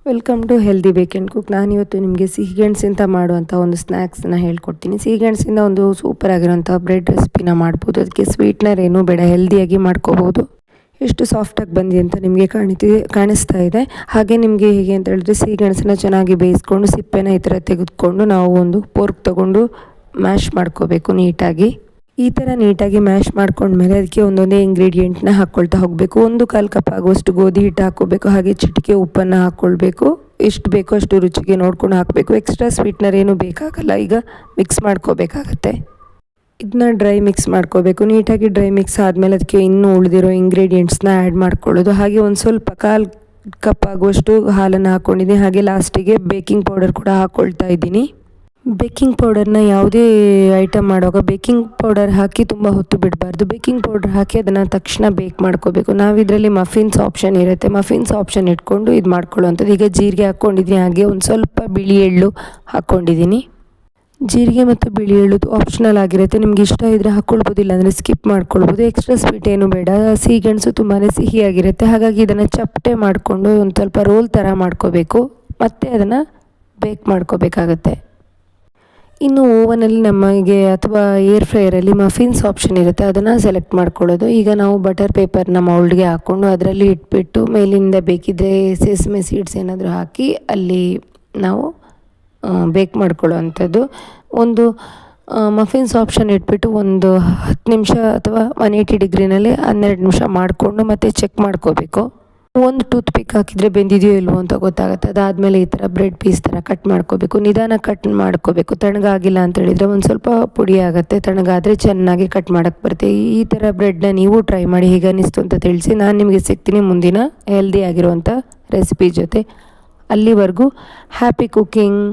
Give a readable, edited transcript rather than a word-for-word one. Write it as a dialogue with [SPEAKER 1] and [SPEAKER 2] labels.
[SPEAKER 1] Welcome to healthy ಬೇಕ್ and cook. ನಾನಿವತ್ತು ನಿಮಗೆ ಸಿಹಿಗೆಣಸಿಂದ ಮಾಡುವಂಥ ಒಂದು ಸ್ನ್ಯಾಕ್ಸನ್ನ ಹೇಳ್ಕೊಡ್ತೀನಿ. ಸಿಹಿಗೆಣಸಿಂದ ಒಂದು ಸೂಪರ್ ಆಗಿರೋಂಥ ಬ್ರೆಡ್ ರೆಸಿಪಿನ ಮಾಡ್ಬೋದು. ಅದಕ್ಕೆ ಸ್ವೀಟ್ನರ್ ಏನೂ ಬೇಡ, ಹೆಲ್ದಿಯಾಗಿ ಮಾಡ್ಕೋಬೋದು. ಎಷ್ಟು ಸಾಫ್ಟಾಗಿ ಬಂದಿದೆ ಅಂತ ನಿಮಗೆ ಕಾಣಿಸ್ತಾ ಇದೆ. ಹಾಗೆ ನಿಮಗೆ ಹೇಗೆ ಅಂತ ಹೇಳಿದ್ರೆ, ಸಿಹಿಗೆಣಸನ್ನ ಚೆನ್ನಾಗಿ ಬೇಯಿಸ್ಕೊಂಡು ಸಿಪ್ಪೆನ ಈ ಥರ ತೆಗೆದುಕೊಂಡು ನಾವು ಒಂದು ಪೋರ್ಕ್ ತೊಗೊಂಡು ಮ್ಯಾಶ್ ಮಾಡ್ಕೋಬೇಕು ನೀಟಾಗಿ. ಈ ಥರ ನೀಟಾಗಿ ಮ್ಯಾಶ್ ಮಾಡ್ಕೊಂಡ್ಮೇಲೆ ಅದಕ್ಕೆ ಒಂದೊಂದೇ ಇಂಗ್ರೀಡಿಯೆಂಟ್ನ ಹಾಕ್ಕೊಳ್ತಾ ಹೋಗಬೇಕು. 1 ಕಪ್ ಆಗುವಷ್ಟು ಗೋಧಿ ಹಿಟ್ಟು ಹಾಕ್ಕೋಬೇಕು. ಹಾಗೆ ಚಿಟಿಕೆ ಉಪ್ಪನ್ನು ಹಾಕ್ಕೊಳ್ಬೇಕು. ಎಷ್ಟು ಬೇಕೋ ಅಷ್ಟು ರುಚಿಗೆ ನೋಡ್ಕೊಂಡು ಹಾಕಬೇಕು. ಎಕ್ಸ್ಟ್ರಾ ಸ್ವೀಟ್ನರ್ ಏನೂ ಬೇಕಾಗಲ್ಲ. ಈಗ ಮಿಕ್ಸ್ ಮಾಡ್ಕೋಬೇಕಾಗತ್ತೆ. ಇದನ್ನ ಡ್ರೈ ಮಿಕ್ಸ್ ಮಾಡ್ಕೋಬೇಕು. ನೀಟಾಗಿ ಡ್ರೈ ಮಿಕ್ಸ್ ಆದಮೇಲೆ ಅದಕ್ಕೆ ಇನ್ನೂ ಉಳಿದಿರೋ ಇಂಗ್ರೀಡಿಯೆಂಟ್ಸ್ನ ಆ್ಯಡ್ ಮಾಡ್ಕೊಳ್ಳೋದು. ಹಾಗೆ ಒಂದು ಸ್ವಲ್ಪ 1/4 ಕಪ್ ಆಗುವಷ್ಟು ಹಾಲನ್ನು ಹಾಕ್ಕೊಂಡಿದ್ದೀನಿ. ಹಾಗೆ ಲಾಸ್ಟಿಗೆ ಬೇಕಿಂಗ್ ಪೌಡರ್ ಕೂಡ ಹಾಕ್ಕೊಳ್ತಾ ಇದ್ದೀನಿ. ಬೇಕಿಂಗ್ ಪೌಡರ್ನ ಯಾವುದೇ ಐಟಮ್ ಮಾಡುವಾಗ ಬೇಕಿಂಗ್ ಪೌಡರ್ ಹಾಕಿ ತುಂಬ ಹೊತ್ತು ಬಿಡಬಾರ್ದು. ಬೇಕಿಂಗ್ ಪೌಡರ್ ಹಾಕಿ ಅದನ್ನು ತಕ್ಷಣ ಬೇಕ್ ಮಾಡ್ಕೋಬೇಕು. ನಾವಿದರಲ್ಲಿ ಮಫಿನ್ಸ್ ಆಪ್ಷನ್ ಇರುತ್ತೆ. ಮಫಿನ್ಸ್ ಆಪ್ಷನ್ ಇಟ್ಕೊಂಡು ಇದು ಮಾಡ್ಕೊಳ್ಳುವಂಥದ್ದು. ಈಗ ಜೀರಿಗೆ ಹಾಕ್ಕೊಂಡಿದ್ದೀನಿ. ಹಾಗೆ ಒಂದು ಸ್ವಲ್ಪ ಬಿಳಿ ಎಳ್ಳು ಹಾಕ್ಕೊಂಡಿದ್ದೀನಿ. ಜೀರಿಗೆ ಮತ್ತು ಬಿಳಿ ಎಳ್ಳು ಆಪ್ಷನಲ್ ಆಗಿರುತ್ತೆ. ನಿಮ್ಗೆ ಇಷ್ಟ ಇದ್ದರೆ ಹಾಕ್ಕೊಳ್ಬೋದಿಲ್ಲ ಅಂದರೆ ಸ್ಕಿಪ್ ಮಾಡ್ಕೊಳ್ಬೋದು. ಎಕ್ಸ್ಟ್ರಾ ಸ್ವೀಟ್ ಏನು ಬೇಡ. ಸಿಹಿಗೆಣಸು ತುಂಬಾ ಸಿಹಿಯಾಗಿರುತ್ತೆ. ಹಾಗಾಗಿ ಇದನ್ನು ಚಪ್ಪಟೆ ಮಾಡಿಕೊಂಡು ಒಂದು ಸ್ವಲ್ಪ ರೋಲ್ ಥರ ಮಾಡ್ಕೋಬೇಕು. ಮತ್ತು ಅದನ್ನು ಬೇಕ್ ಮಾಡ್ಕೋಬೇಕಾಗತ್ತೆ. ಇನ್ನು ಓವನಲ್ಲಿ ನಮಗೆ ಅಥವಾ ಏರ್ ಫ್ರೈಯರಲ್ಲಿ ಮಫಿನ್ಸ್ ಆಪ್ಷನ್ ಇರುತ್ತೆ. ಅದನ್ನು ಸೆಲೆಕ್ಟ್ ಮಾಡ್ಕೊಳ್ಳೋದು. ಈಗ ನಾವು ಬಟರ್ ಪೇಪರ್ನ ಮೌಲ್ಡ್ಗೆ ಹಾಕ್ಕೊಂಡು ಅದರಲ್ಲಿ ಇಟ್ಬಿಟ್ಟು ಮೇಲಿಂದ ಬೇಕಿದ್ದರೆ ಸೆಸಮೆ ಸೀಡ್ಸ್ ಏನಾದರೂ ಹಾಕಿ ಅಲ್ಲಿ ನಾವು ಬೇಕ್ ಮಾಡ್ಕೊಳ್ಳೋ ಅಂಥದ್ದು. ಒಂದು ಮಫಿನ್ಸ್ ಆಪ್ಷನ್ ಇಟ್ಬಿಟ್ಟು ಒಂದು 10 ನಿಮಿಷ ಅಥವಾ 180 ಡಿಗ್ರಿನಲ್ಲಿ 12 ನಿಮಿಷ ಮಾಡಿಕೊಂಡು ಮತ್ತೆ ಚೆಕ್ ಮಾಡ್ಕೋಬೇಕು. ಒಂದು ಟೂತ್ ಪಿಕ್ ಹಾಕಿದರೆ ಬೆಂದಿದೆಯೋ ಇಲ್ವೋ ಅಂತ ಗೊತ್ತಾಗುತ್ತೆ. ಅದಾದಮೇಲೆ ಈ ಥರ ಬ್ರೆಡ್ ಪೀಸ್ ಥರ ಕಟ್ ಮಾಡ್ಕೋಬೇಕು. ನಿಧಾನ ಕಟ್ ಮಾಡ್ಕೋಬೇಕು. ತಣ್ಣಗಾಗಿಲ್ಲ ಅಂತ ಹೇಳಿದರೆ ಒಂದು ಸ್ವಲ್ಪ ಪುಡಿ ಆಗುತ್ತೆ. ತಣ್ಣಗಾದರೆ ಚೆನ್ನಾಗಿ ಕಟ್ ಮಾಡೋಕ್ಕೆ ಬರುತ್ತೆ. ಈ ಥರ ಬ್ರೆಡ್ನ ನೀವು ಟ್ರೈ ಮಾಡಿ ಹೇಗೆ ಅನ್ನಿಸ್ತು ಅಂತ ತಿಳಿಸಿ. ನಾನು ನಿಮಗೆ ಸಿಗ್ತೀನಿ ಮುಂದಿನ ಹೆಲ್ದಿ ಆಗಿರುವಂಥ ರೆಸಿಪಿ ಜೊತೆ. ಅಲ್ಲಿವರೆಗೂ ಹ್ಯಾಪಿ ಕುಕ್ಕಿಂಗ್.